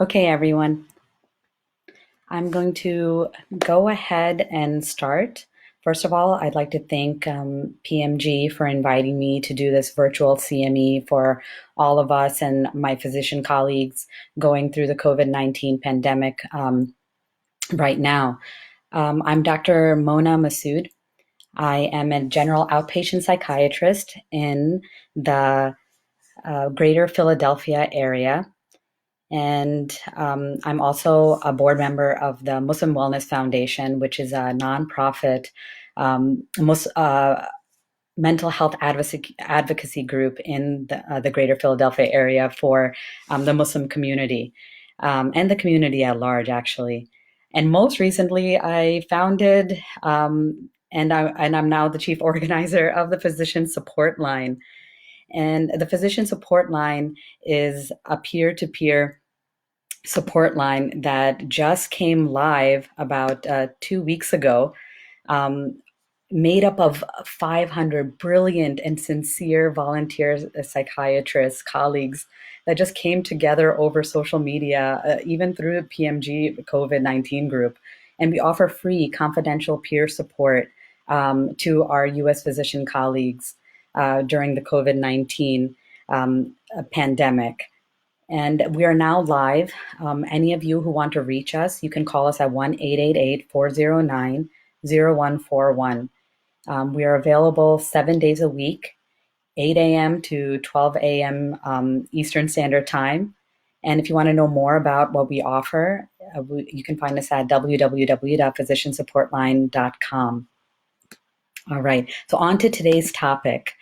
Okay, everyone, I'm going to go ahead and start. First of all, I'd like to thank PMG for inviting me to do this virtual CME for all of us and my physician colleagues going through the COVID-19 pandemic right now. I'm Dr. Mona Masood. I am a general outpatient psychiatrist in the greater Philadelphia area. And I'm also a board member of the Muslim Wellness Foundation, which is a nonprofit mental health advocacy group in the greater Philadelphia area for the Muslim community and the community at large, actually. And most recently, I founded and I'm now the chief organizer of the Physician Support Line. And the Physician Support Line is a peer-to-peer support line that just came live about 2 weeks ago, um, made up of 500 brilliant and sincere volunteers, psychiatrists, colleagues that just came together over social media, even through the PMG COVID-19 group. And we offer free confidential peer support to our US physician colleagues during the COVID-19 pandemic. And we are now live. Any of you who want to reach us, you can call us at 1-888-409-0141. We are available 7 days a week, 8 a.m. to 12 a.m. Eastern Standard Time. And if you want to know more about what we offer, you can find us at www.physiciansupportline.com. All right, so on to today's topic.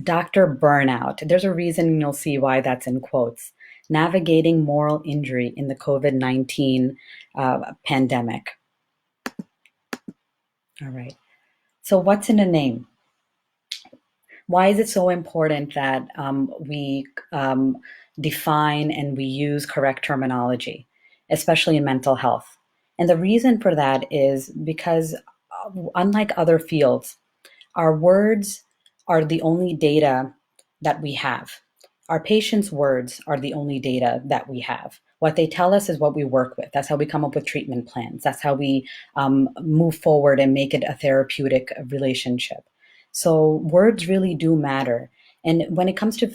Dr. Burnout. There's a reason, you'll see why that's in quotes. Navigating moral injury in the COVID-19 pandemic. All right. So what's in a name? Why is it so important that we define and we use correct terminology, especially in mental health? And the reason for that is because, unlike other fields, our words are the only data that we have. Our patients' words are the only data that we have. What they tell us is what we work with. That's how we come up with treatment plans. That's how we move forward and make it a therapeutic relationship. So words really do matter. And when it comes to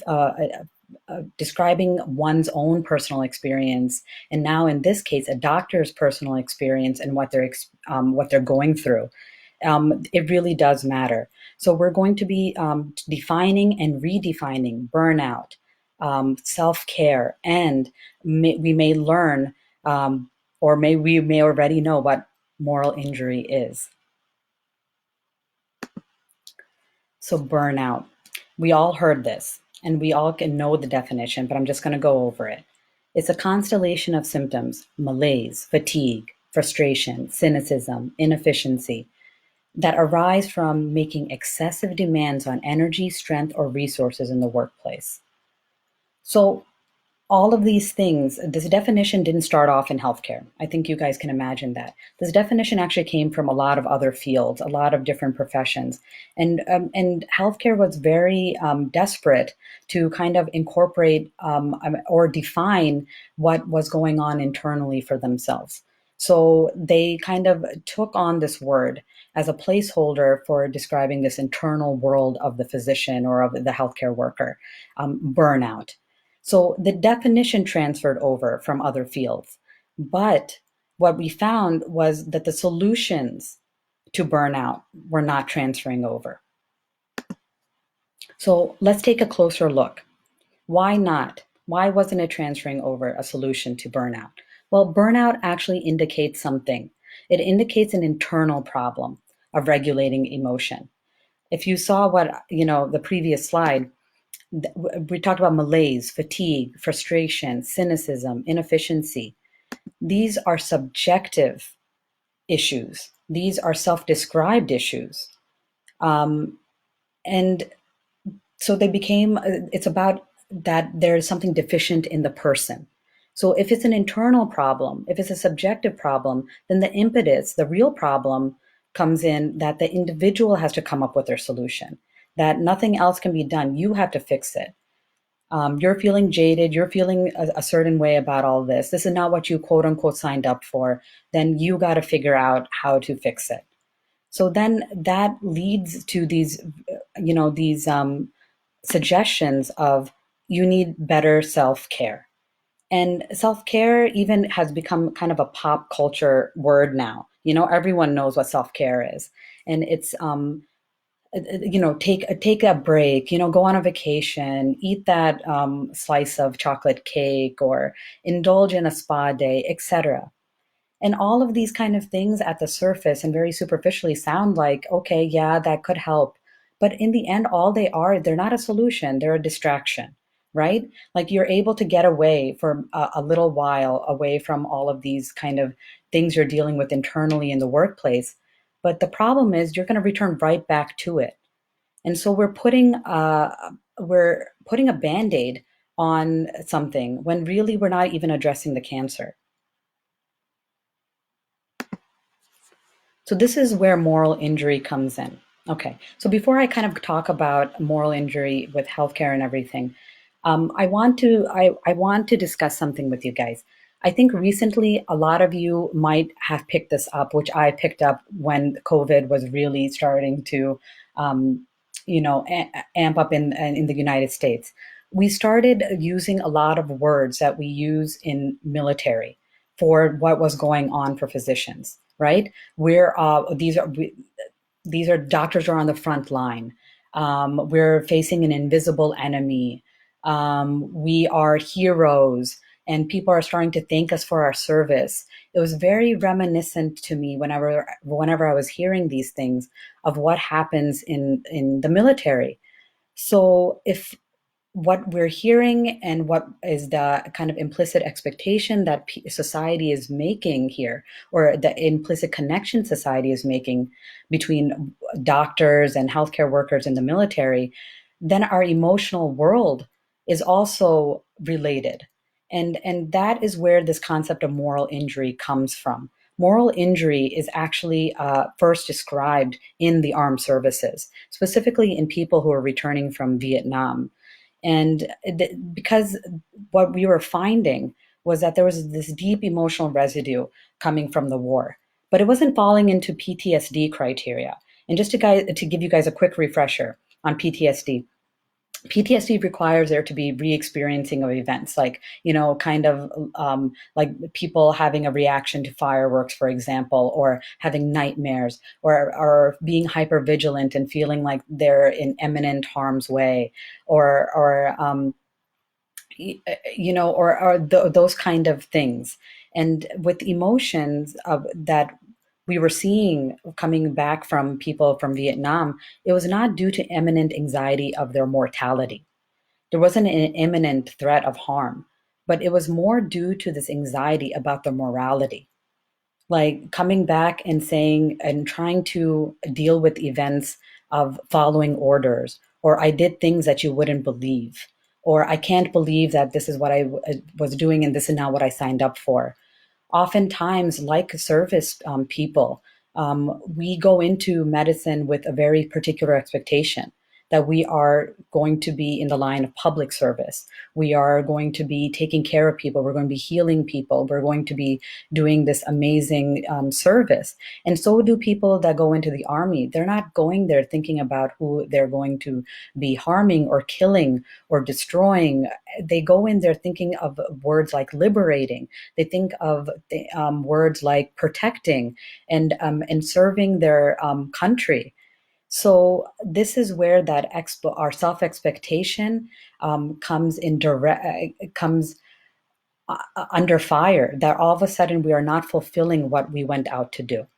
describing one's own personal experience, and now in this case, a doctor's personal experience and what they're going through, it really does matter. So we're going to be defining and redefining burnout, self-care, and we may learn, or we may already know what moral injury is. So burnout, we all heard this, and we all can know the definition, but I'm just going to go over it. It's a constellation of symptoms: malaise, fatigue, frustration, cynicism, inefficiency, that arise from making excessive demands on energy, strength, or resources in the workplace. So all of these things, this definition didn't start off in healthcare. I think you guys can imagine that. This definition actually came from a lot of other fields, a lot of different professions. And healthcare was very desperate to kind of incorporate or define what was going on internally for themselves. So they kind of took on this word as a placeholder for describing this internal world of the physician or of the healthcare worker, burnout. So the definition transferred over from other fields. But what we found was that the solutions to burnout were not transferring over. So let's take a closer look. Why not? Why wasn't it transferring over a solution to burnout? Well, burnout actually indicates something. It indicates an internal problem of regulating emotion. If you saw the previous slide, we talked about malaise, fatigue, frustration, cynicism, inefficiency. These are subjective issues. These are self-described issues. And so it's about that there is something deficient in the person. So if it's an internal problem, if it's a subjective problem, then the impetus, the real problem comes in that the individual has to come up with their solution, that nothing else can be done. You have to fix it. You're feeling jaded, you're feeling a certain way about all this is not what you quote unquote signed up for, then you got to figure out how to fix it. So then that leads to these suggestions of you need better self-care. And self-care even has become kind of a pop culture word now. Everyone knows what self-care is. And it's take a break, go on a vacation, eat that slice of chocolate cake, or indulge in a spa day, etc. And all of these kind of things at the surface and very superficially sound like, okay, yeah, that could help. But in the end, all they are, they're not a solution, they're a distraction, right? Like you're able to get away for a little while away from all of these kind of things you're dealing with internally in the workplace. But the problem is you're going to return right back to it. And so we're putting a band-aid on something when really we're not even addressing the cancer. So this is where moral injury comes in. Okay, so before I kind of talk about moral injury with healthcare and everything, I want to discuss something with you guys. I think recently a lot of you might have picked this up, which I picked up when COVID was really starting to, um, amp up in the United States. We started using a lot of words that we use in military for what was going on for physicians, right? We're these are doctors are on the front line. We're facing an invisible enemy. We are heroes, and people are starting to thank us for our service. It was very reminiscent to me whenever I was hearing these things of what happens in the military. So if what we're hearing and what is the kind of implicit expectation that society is making here, or the implicit connection society is making between doctors and healthcare workers in the military, then our emotional world is also related. And that is where this concept of moral injury comes from. Moral injury is actually first described in the armed services, specifically in people who are returning from Vietnam. And because what we were finding was that there was this deep emotional residue coming from the war, but it wasn't falling into PTSD criteria. And just to give you guys a quick refresher on PTSD, PTSD requires there to be re-experiencing of events, like, kind of like people having a reaction to fireworks, for example, or having nightmares, or being hyper vigilant and feeling like they're in imminent harm's way, or those kind of things. And with emotions that we were seeing coming back from people from Vietnam, it was not due to imminent anxiety of their mortality. There wasn't an imminent threat of harm, but it was more due to this anxiety about their morality, like coming back and saying and trying to deal with events of following orders, or I did things that you wouldn't believe, or I can't believe that this is what was doing and this is not what I signed up for. Oftentimes, like service people, we go into medicine with a very particular expectation that we are going to be in the line of public service. We are going to be taking care of people. We're going to be healing people. We're going to be doing this amazing service. And so do people that go into the army. They're not going there thinking about who they're going to be harming or killing or destroying. They go in there thinking of words like liberating. They think of words like protecting and serving their country. So this is where our self expectation comes under fire. That all of a sudden we are not fulfilling what we went out to do.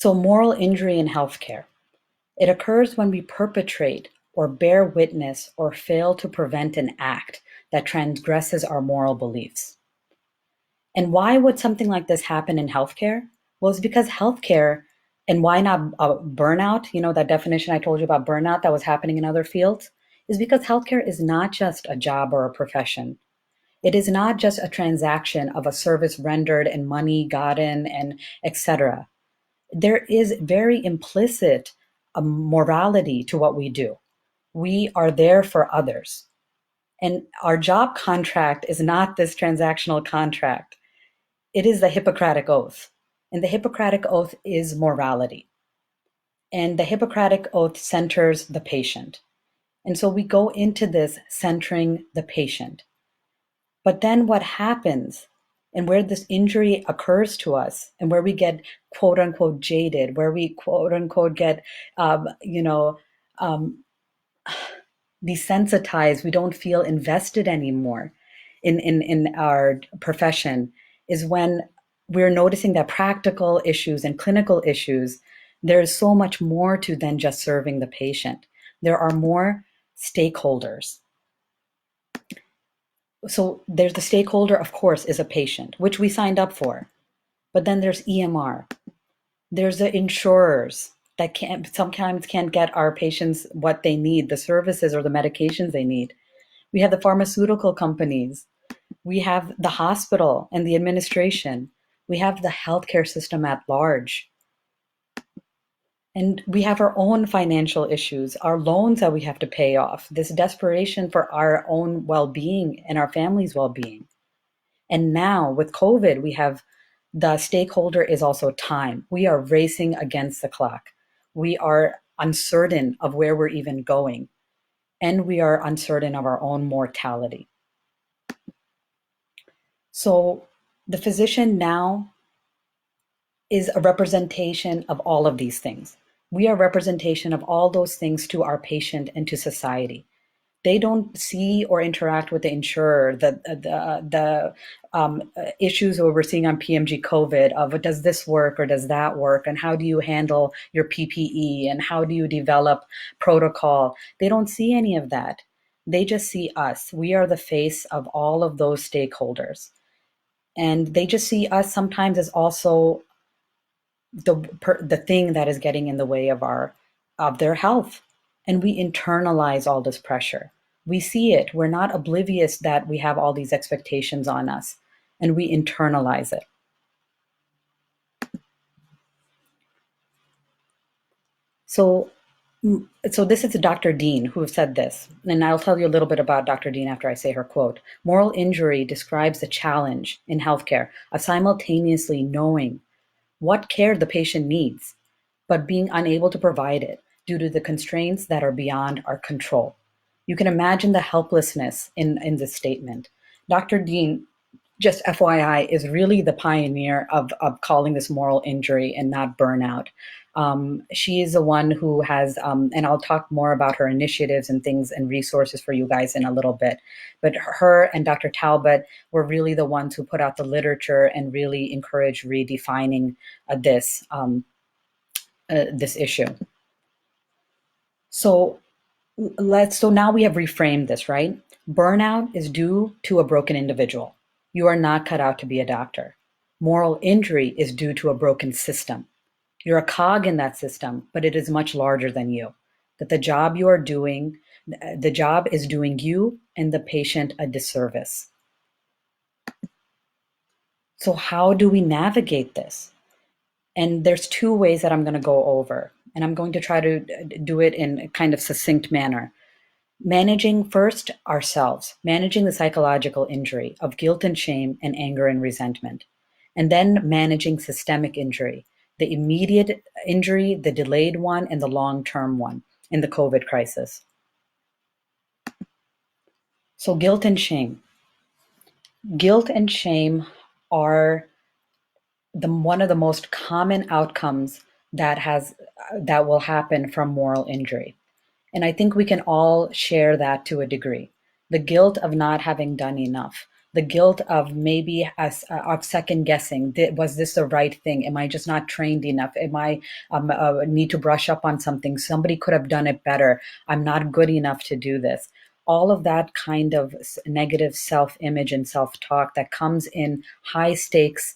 So moral injury in healthcare. It occurs when we perpetrate or bear witness or fail to prevent an act that transgresses our moral beliefs. And why would something like this happen in healthcare? Well, it's because healthcare, and why not burnout? That definition I told you about burnout that was happening in other fields, is because healthcare is not just a job or a profession. It is not just a transaction of a service rendered and money gotten and etc. There is very implicit morality to what we do. We are there for others. And our job contract is not this transactional contract. It is the Hippocratic Oath. And the Hippocratic Oath is morality. And the Hippocratic Oath centers the patient. And so we go into this centering the patient. But then what happens and where this injury occurs to us and where we get quote unquote jaded, where we quote unquote get, you know, um, desensitized, we don't feel invested anymore in our profession, is when we're noticing that practical issues and clinical issues, there's so much more to than just serving the patient. There are more stakeholders. So there's the stakeholder, of course, is a patient, which we signed up for. But then there's EMR. There's the insurers that sometimes can't get our patients what they need, the services or the medications they need. We have the pharmaceutical companies. We have the hospital and the administration. We have the healthcare system at large. And we have our own financial issues, our loans that we have to pay off, this desperation for our own well being and our family's well being. And now with COVID, we have the stakeholder is also time. We are racing against the clock. We are uncertain of where we're even going, and we are uncertain of our own mortality. So the physician now is a representation of all of these things. We are representation of all those things to our patient and to society. They don't see or interact with the insurer, the issues that we're seeing on PMG COVID of does this work or does that work, and how do you handle your PPE and how do you develop protocol. They don't see any of that. They just see us. We are the face of all of those stakeholders. And they just see us sometimes as also the thing that is getting in the way of their health. And we internalize all this pressure. We see it. We're not oblivious that we have all these expectations on us, and we internalize it. So, so this is Dr. Dean who said this, and I'll tell you a little bit about Dr. Dean after I say her quote. Moral injury describes the challenge in healthcare of simultaneously knowing what care the patient needs, but being unable to provide it due to the constraints that are beyond our control. You can imagine the helplessness in this statement. Dr. Dean, just FYI, is really the pioneer of calling this moral injury and not burnout. She is the one who has, and I'll talk more about her initiatives and things and resources for you guys in a little bit. But her and Dr. Talbot were really the ones who put out the literature and really encouraged redefining this issue. So so now we have reframed this, right? Burnout is due to a broken individual. You are not cut out to be a doctor. Moral injury is due to a broken system. You're a cog in that system, but it is much larger than you. That the job you are doing, the job is doing you and the patient a disservice. So how do we navigate this? And there's two ways that I'm going to go over, and I'm going to try to do it in a kind of succinct manner. Managing first ourselves, managing the psychological injury of guilt and shame and anger and resentment, and then managing systemic injury, the immediate injury, the delayed one, and the long-term one in the COVID crisis. So guilt and shame. Guilt and shame are one of the most common outcomes that will happen from moral injury. And I think we can all share that to a degree. The guilt of not having done enough, the guilt of maybe of second guessing. Was this the right thing? Am I just not trained enough? Am I need to brush up on something? Somebody could have done it better. I'm not good enough to do this. All of that kind of negative self-image and self-talk that comes in high stakes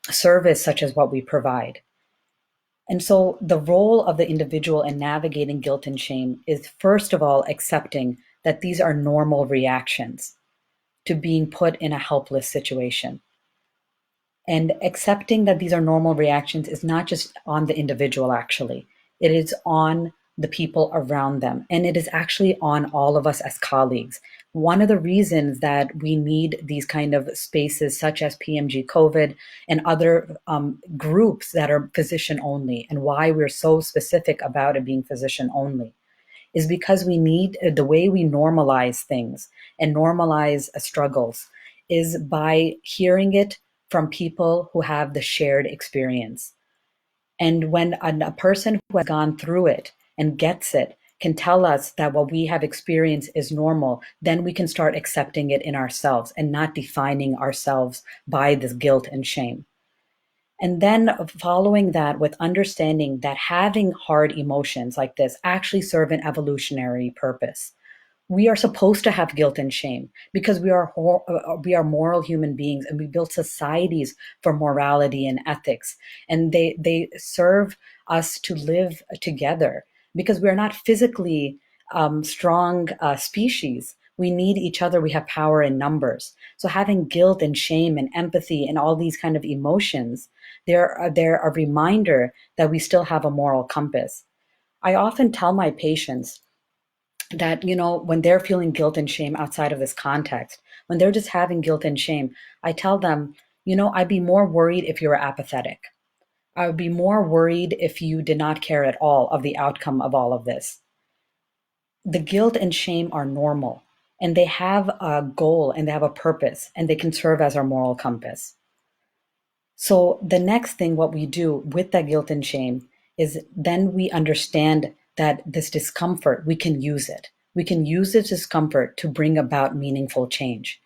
service such as what we provide. And so the role of the individual in navigating guilt and shame is, first of all, accepting that these are normal reactions to being put in a helpless situation. And accepting that these are normal reactions is not just on the individual, actually. It is on the people around them. And it is actually on all of us as colleagues. One of the reasons that we need these kind of spaces, such as PMG COVID and other groups that are physician only, and why we're so specific about it being physician only, is because we need the way we normalize things and normalize struggles is by hearing it from people who have the shared experience. And when a person who has gone through it and gets it can tell us that what we have experienced is normal, then we can start accepting it in ourselves and not defining ourselves by this guilt and shame. And then following that with understanding that having hard emotions like this actually serve an evolutionary purpose. We are supposed to have guilt and shame because we are moral human beings, and we build societies for morality and ethics, and they serve us to live together because we're not physically strong species. We need each other. We have power in numbers. So having guilt and shame and empathy and all these kind of emotions, they're a reminder that we still have a moral compass. I often tell my patients that, when they're feeling guilt and shame outside of this context, when they're just having guilt and shame, I tell them, I'd be more worried if you were apathetic. I would be more worried if you did not care at all of the outcome of all of this. The guilt and shame are normal, and they have a goal and they have a purpose, and they can serve as our moral compass. So the next thing, what we do with that guilt and shame is then we understand that this discomfort, we can use it. We can use this discomfort to bring about meaningful change.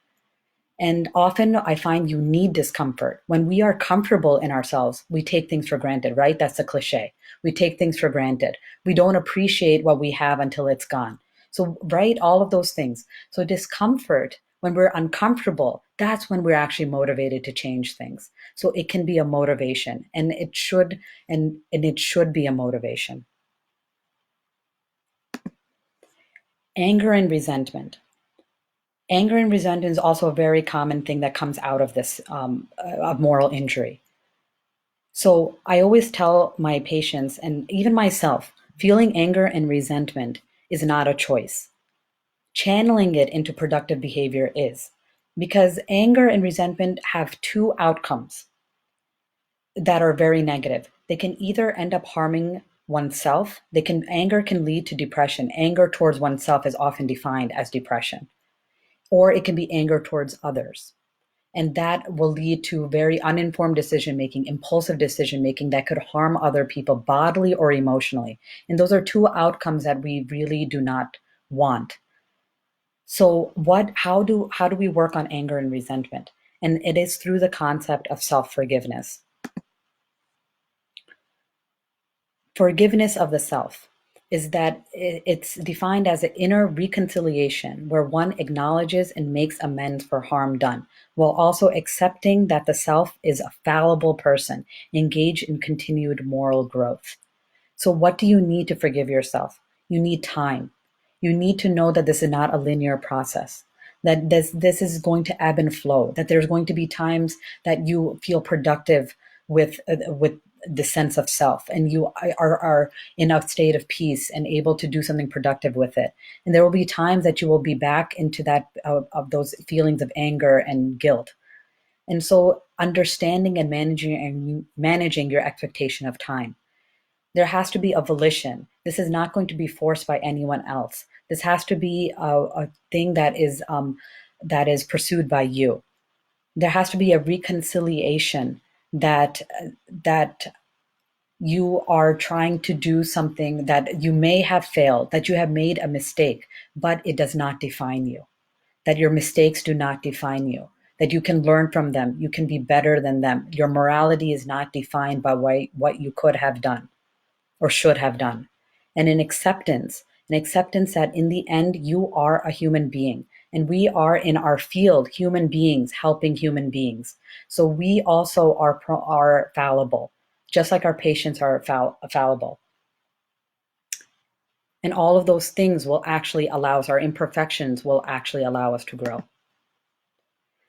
And often I find you need discomfort. When we are comfortable in ourselves, we take things for granted, right? That's a cliche. We take things for granted. We don't appreciate what we have until it's gone. So, right, all of those things. So, discomfort, when we're uncomfortable, that's when we're actually motivated to change things. So, it can be a motivation, and it should be a motivation. Anger and resentment. Anger and resentment is also a very common thing that comes out of this of moral injury. So I always tell my patients and even myself, feeling anger and resentment is not a choice. Channeling it into productive behavior is, because anger and resentment have two outcomes that are very negative. They can either end up harming oneself. Anger can lead to depression. Anger towards oneself is often defined as depression, or it can be anger towards others. And that will lead to very uninformed decision making, impulsive decision making that could harm other people bodily or emotionally. And those are two outcomes that we really do not want. So how do we work on anger and resentment? And it is through the concept of self-forgiveness. Forgiveness of the self is that it's defined as an inner reconciliation where one acknowledges and makes amends for harm done, while also accepting that the self is a fallible person engaged in continued moral growth. So, what do you need to forgive yourself? You need time. You need to know that this is not a linear process, that this is going to ebb and flow, that there's going to be times that you feel productive with the sense of self, and you are in a state of peace and able to do something productive with it. And there will be times that you will be back into that of those feelings of anger and guilt. And so understanding and managing your expectation of time. There has to be a volition. This is not going to be forced by anyone else. This has to be a thing that is pursued by you. There has to be a reconciliation that you are trying to do something that you may have failed, that you have made a mistake, but it does not define you. That your mistakes do not define you. That you can learn from them. You can be better than them. Your morality is not defined by what you could have done or should have done. And an acceptance that in the end, you are a human being. And we are in our field, human beings helping human beings. So we also are fallible, just like our patients are fallible. And all of those things will actually allow us, our imperfections will actually allow us to grow.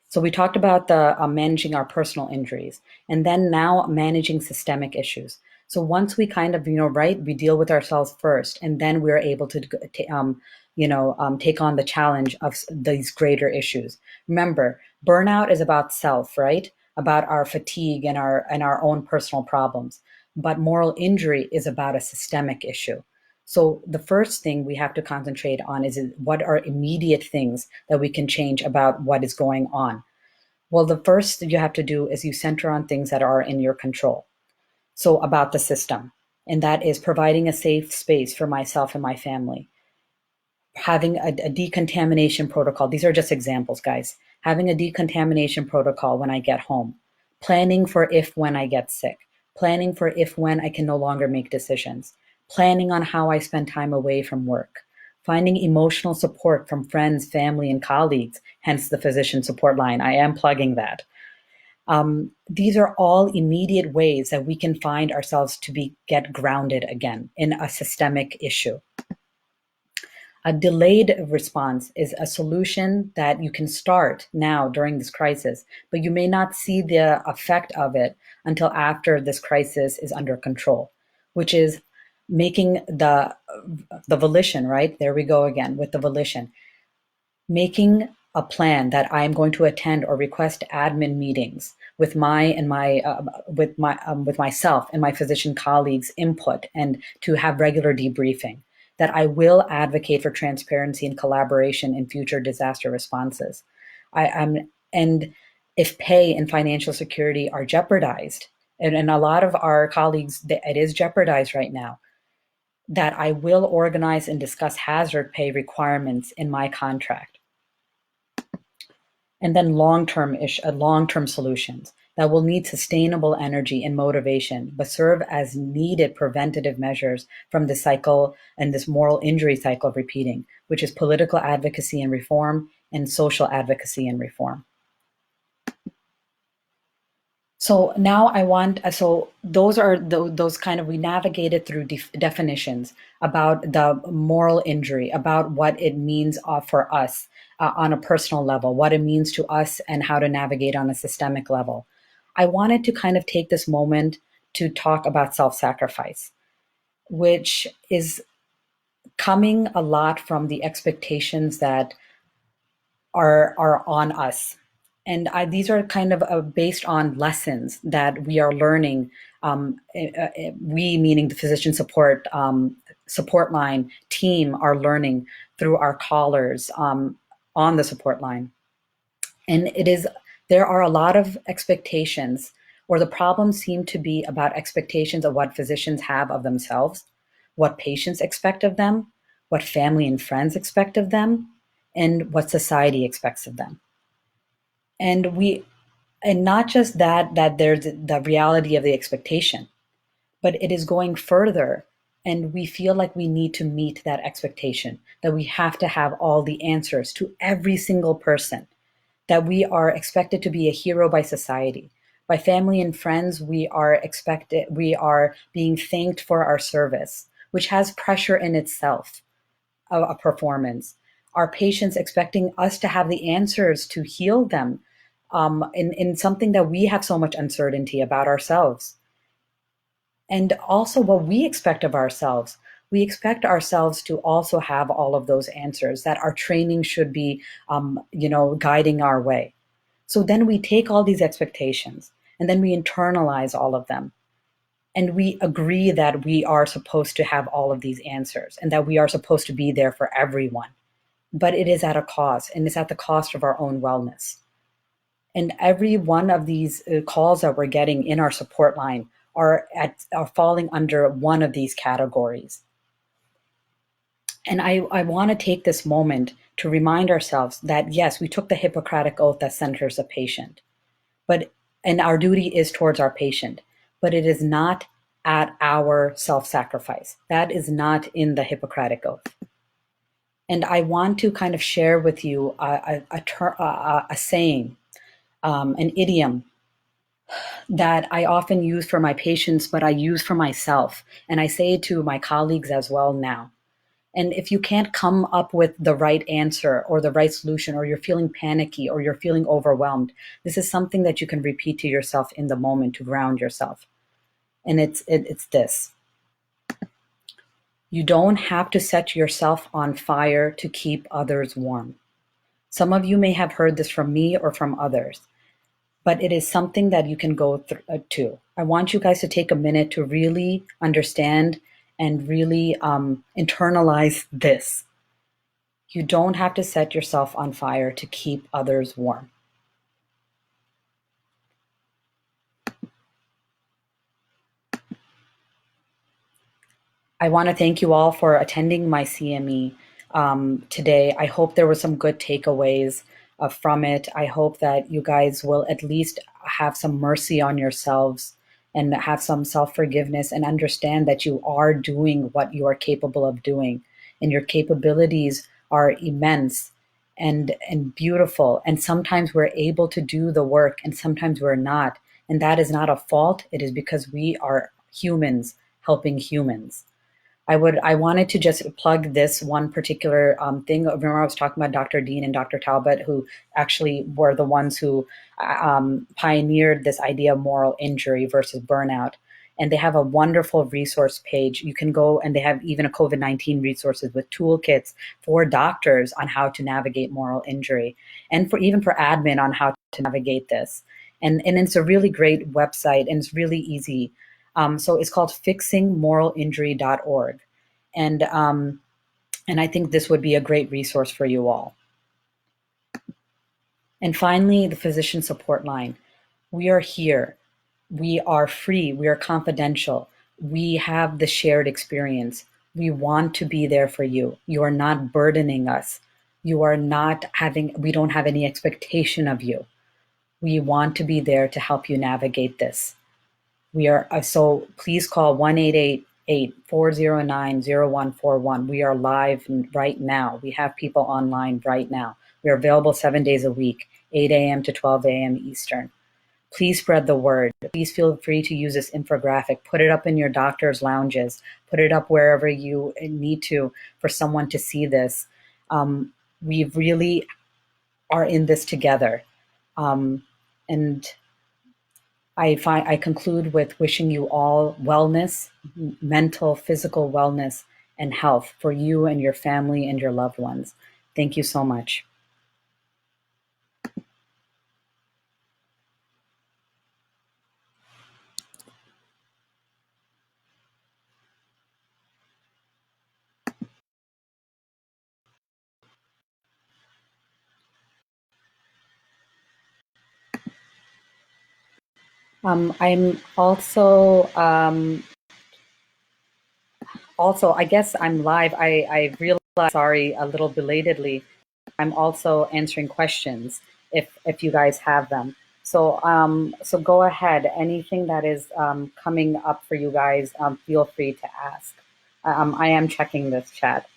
So we talked about the managing our personal injuries, and then now managing systemic issues. So once we kind of, right, we deal with ourselves first, and then we're able to, take on the challenge of these greater issues. Remember, burnout is about self, right? About our fatigue and our own personal problems. But moral injury is about a systemic issue. So the first thing we have to concentrate on is what are immediate things that we can change about what is going on. Well, the first you have to do is you center on things that are in your control. So about the system, and that is providing a safe space for myself and my family, having a decontamination protocol. These are just examples, guys. Having a decontamination protocol when I get home, planning for if when I get sick, planning for if when I can no longer make decisions, planning on how I spend time away from work, finding emotional support from friends, family, and colleagues, hence the physician support line. I am plugging that. These are all immediate ways that we can find ourselves to get grounded again in a systemic issue. A delayed response is a solution that you can start now during this crisis, but you may not see the effect of it until after this crisis is under control, which is making the volition, right? There we go again with the volition. Making a plan that I'm going to attend or request admin meetings with with myself and my physician colleagues' input, and to have regular debriefing. That I will advocate for transparency and collaboration in future disaster responses. And if pay and financial security are jeopardized, and a lot of our colleagues, it is jeopardized right now, that I will organize and discuss hazard pay requirements in my contract. And then long-term solutions that will need sustainable energy and motivation, but serve as needed preventative measures from this cycle and this moral injury cycle repeating, which is political advocacy and reform and social advocacy and reform. So now so those are those kind of, we navigated through definitions about the moral injury, about what it means for us on a personal level, what it means to us, and how to navigate on a systemic level. I wanted to kind of take this moment to talk about self-sacrifice, which is coming a lot from the expectations that are on us. And these are kind of based on lessons that we are learning. We, meaning the physician support line team, are learning through our callers on the support line. And there are a lot of expectations, or the problems seem to be about expectations of what physicians have of themselves, what patients expect of them, what family and friends expect of them, and what society expects of them. And not just that there's the reality of the expectation, but it is going further, and we feel like we need to meet that expectation, that we have to have all the answers to every single person, that we are expected to be a hero by society. By family and friends, we are being thanked for our service, which has pressure in itself of a performance. Our patients expecting us to have the answers to heal them in something that we have so much uncertainty about ourselves. And also what we expect of ourselves. We expect ourselves to also have all of those answers, that our training should be, guiding our way. So then we take all these expectations and then we internalize all of them. And we agree that we are supposed to have all of these answers and that we are supposed to be there for everyone. But it is at a cost, and it's at the cost of our own wellness. And every one of these calls that we're getting in our support line are falling under one of these categories. And I want to take this moment to remind ourselves that, yes, we took the Hippocratic Oath that centers the patient, and our duty is towards our patient, but it is not at our self-sacrifice. That is not in the Hippocratic Oath. And I want to kind of share with you a saying, an idiom that I often use for my patients, but I use for myself. And I say it to my colleagues as well now. And if you can't come up with the right answer or the right solution, or you're feeling panicky or you're feeling overwhelmed, this is something that you can repeat to yourself in the moment to ground yourself. And it's this: you don't have to set yourself on fire to keep others warm. Some of you may have heard this from me or from others, but it is something that you can go to. I want you guys to take a minute to really understand and really internalize this. You don't have to set yourself on fire to keep others warm. I want to thank you all for attending my CME today. I hope there were some good takeaways from it. I hope that you guys will at least have some mercy on yourselves and have some self forgiveness and understand that you are doing what you are capable of doing, and your capabilities are immense and beautiful. And sometimes we're able to do the work, and sometimes we're not. And that is not a fault. It is because we are humans helping humans. I wanted to just plug this one particular thing. Remember, I was talking about Dr. Dean and Dr. Talbot, who actually were the ones who pioneered this idea of moral injury versus burnout. And they have a wonderful resource page. You can go, and they have even a COVID-19 resources with toolkits for doctors on how to navigate moral injury, and for even for admin on how to navigate this. And it's a really great website, and it's really easy. So it's called fixingmoralinjury.org. And I think this would be a great resource for you all. And finally, the physician support line. We are here. We are free. We are confidential. We have the shared experience. We want to be there for you. You are not burdening us. We don't have any expectation of you. We want to be there to help you navigate this. So please call 1-888-409-0141. We are live right now. We have people online right now. We are available 7 days a week, 8 a.m. to 12 a.m. Eastern. Please spread the word. Please feel free to use this infographic. Put it up in your doctor's lounges. Put it up wherever you need to for someone to see this. We really are in this together. And I conclude with wishing you all wellness, mental, physical wellness, and health for you and your family and your loved ones. Thank you so much. I'm also, I guess I'm live. I realized, sorry, a little belatedly. I'm also answering questions if you guys have them. So go ahead. Anything that is coming up for you guys, feel free to ask. I am checking this chat.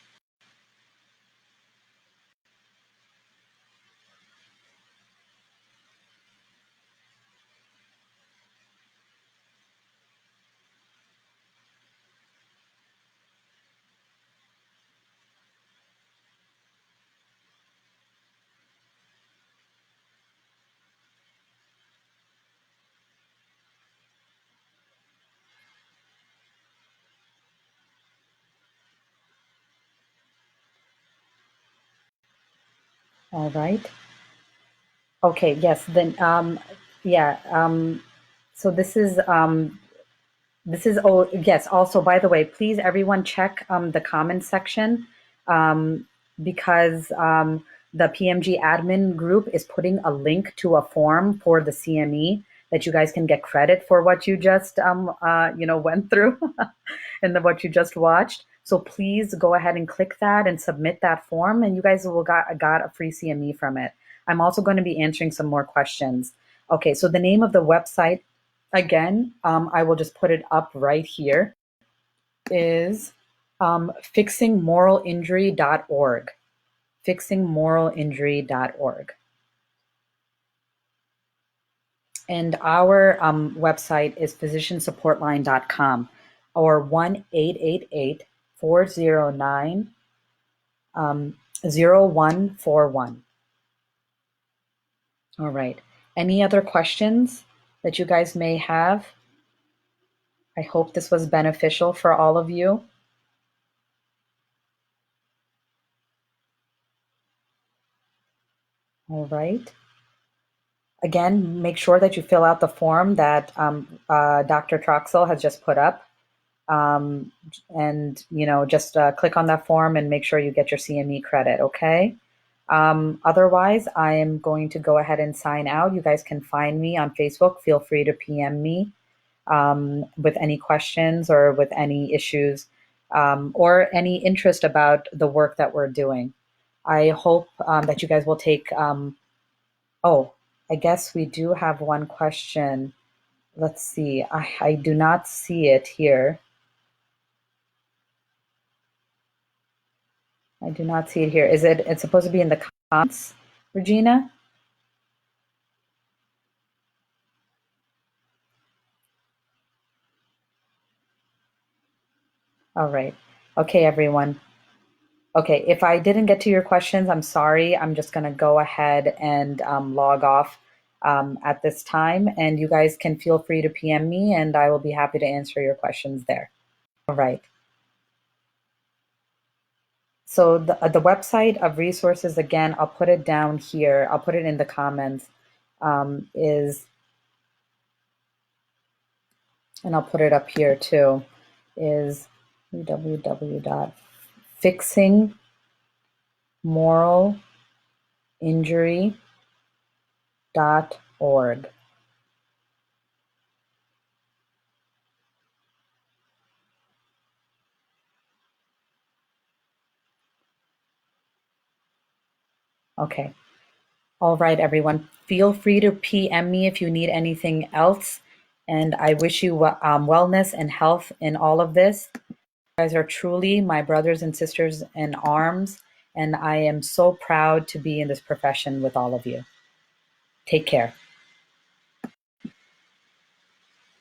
All right. Okay. Yes. Then. Yeah. So this is, oh, yes. Also, by the way, please, everyone check the comment section, um, because the PMG admin group is putting a link to a form for the CME that you guys can get credit for what you just went through and what you just watched. So please go ahead and click that and submit that form, and you guys will got a free CME from it. I'm also going to be answering some more questions. Okay, so the name of the website, again, I will just put it up right here, is fixingmoralinjury.org. Fixingmoralinjury.org. And our website is physiciansupportline.com, or 1-888-409 0141. All right. Any other questions that you guys may have? I hope this was beneficial for all of you. All right. Again, make sure that you fill out the form that Dr. Troxel has just put up. And just click on that form and make sure you get your CME credit, okay? Otherwise, I am going to go ahead and sign out. You guys can find me on Facebook. Feel free to PM me with any questions or with any issues or any interest about the work that we're doing. I hope that you guys will take, oh, I guess we do have one question. Let's see. I do not see it here. I do not see it here. It's supposed to be in the comments, Regina? All right. Okay, everyone. Okay, if I didn't get to your questions, I'm sorry. I'm just going to go ahead and log off at this time. And you guys can feel free to PM me, and I will be happy to answer your questions there. All right. So the website of resources, again, I'll put it down here. I'll put it in the comments, is, and I'll put it up here too, is www.fixingmoralinjury.org. Okay. All right, everyone. Feel free to PM me if you need anything else. And I wish you wellness and health in all of this. You guys are truly my brothers and sisters in arms. And I am so proud to be in this profession with all of you. Take care.